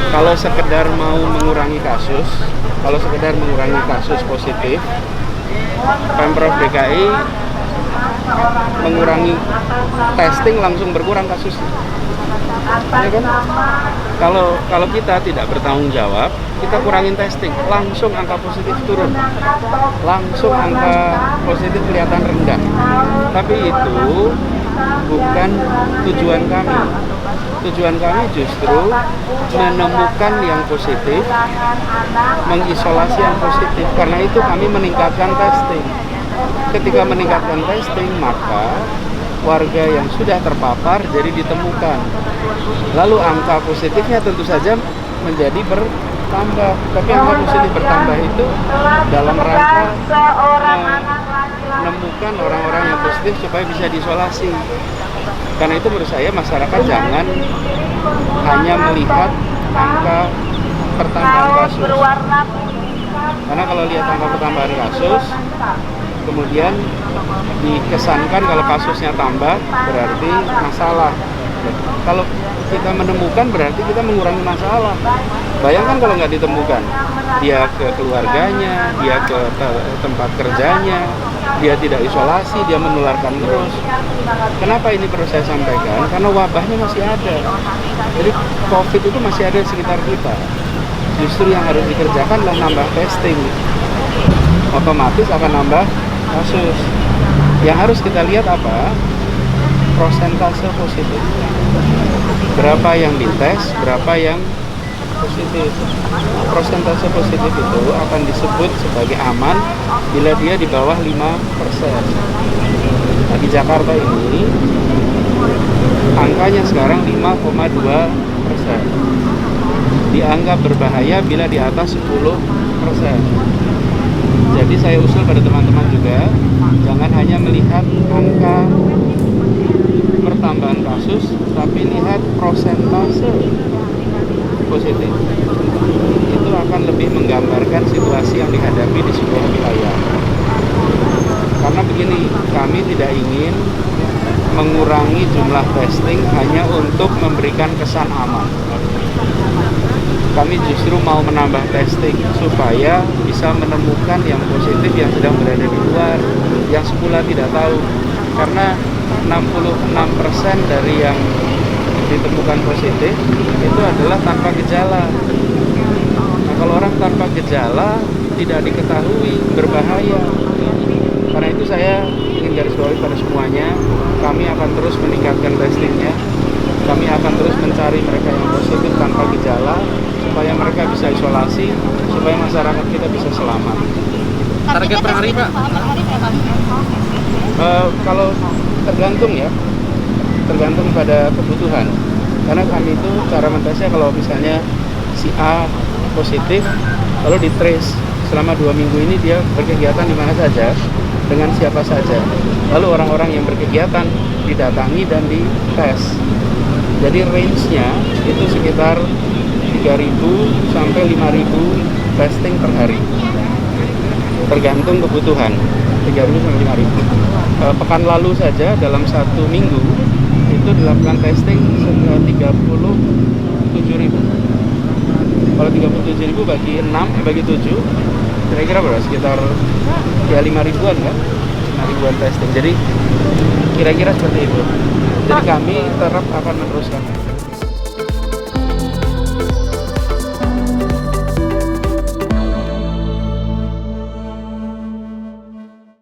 Kalau sekedar mau mengurangi kasus, positif, Pemprov DKI mengurangi testing langsung berkurang kasusnya. Ya kan? Kalau kita tidak bertanggung jawab, kita kurangin testing, langsung angka positif turun, langsung angka positif kelihatan rendah. Tapi itu bukan tujuan kami. Tujuan kami justru menemukan yang positif, mengisolasi yang positif. Karena itu kami meningkatkan testing. Ketika meningkatkan testing, maka warga yang sudah terpapar jadi ditemukan. Lalu angka positifnya tentu saja menjadi bertambah. Tapi angka positif bertambah itu dalam rangka menemukan orang-orang yang positif supaya bisa diisolasi. Karena itu menurut saya masyarakat jangan hanya melihat angka pertambahan kasus. Karena kalau lihat angka pertambahan kasus, kemudian dikesankan kalau kasusnya tambah berarti masalah. Kalau kita menemukan berarti kita mengurangi masalah. Bayangkan kalau nggak ditemukan, dia ke keluarganya, dia ke tempat kerjanya, dia tidak isolasi, dia menularkan terus. Kenapa ini perlu saya sampaikan? Karena wabahnya masih ada. Jadi COVID itu masih ada di sekitar kita. Justru yang harus dikerjakan adalah nambah testing. Otomatis akan nambah kasus. Yang harus kita lihat apa? Prosentase positif. Berapa yang dites, berapa yang positif. Prosentase positif itu akan disebut sebagai aman bila dia di bawah 5%. Nah, di Jakarta ini angkanya sekarang 5,2%. Dianggap berbahaya bila di atas 10%. Jadi saya usul pada teman-teman juga, jangan hanya melihat angka pertambahan kasus, tapi lihat prosentase positif. Itu akan lebih menggambarkan situasi yang dihadapi di sebuah wilayah. Karena begini, kami tidak ingin mengurangi jumlah testing hanya untuk memberikan kesan aman. Kami justru mau menambah testing supaya bisa menemukan yang positif yang sedang berada di luar, yang semula tidak tahu. Karena 66% dari yang ditemukan positif itu adalah tanpa gejala. Nah, kalau orang tanpa gejala tidak diketahui, berbahaya. Karena itu saya ingin garis bawahi pada semuanya, kami akan terus meningkatkan testingnya. Kami akan terus mencari mereka yang positif tanpa gejala, supaya mereka bisa isolasi, supaya masyarakat kita bisa selamat. Target per hari, Pak? Kalau tergantung ya, tergantung pada kebutuhan. Karena kami itu cara mentesnya kalau misalnya si A positif, lalu di-trace selama 2 minggu ini dia berkegiatan di mana saja, dengan siapa saja. Lalu orang-orang yang berkegiatan didatangi dan dites. Jadi range-nya itu sekitar 3.000 sampai 5.000 testing per hari. Tergantung kebutuhan, 3.000 sampai 5.000. Pekan lalu saja dalam 1 minggu itu dilakukan testing sekitar 37.000. Kalau 37.000 bagi 6, bagi 7, kira-kira berapa? Sekitar ya 5 ribuan kan? 5 ribuan testing. Jadi kira-kira seperti itu. Jadi kami tetap akan meneruskan.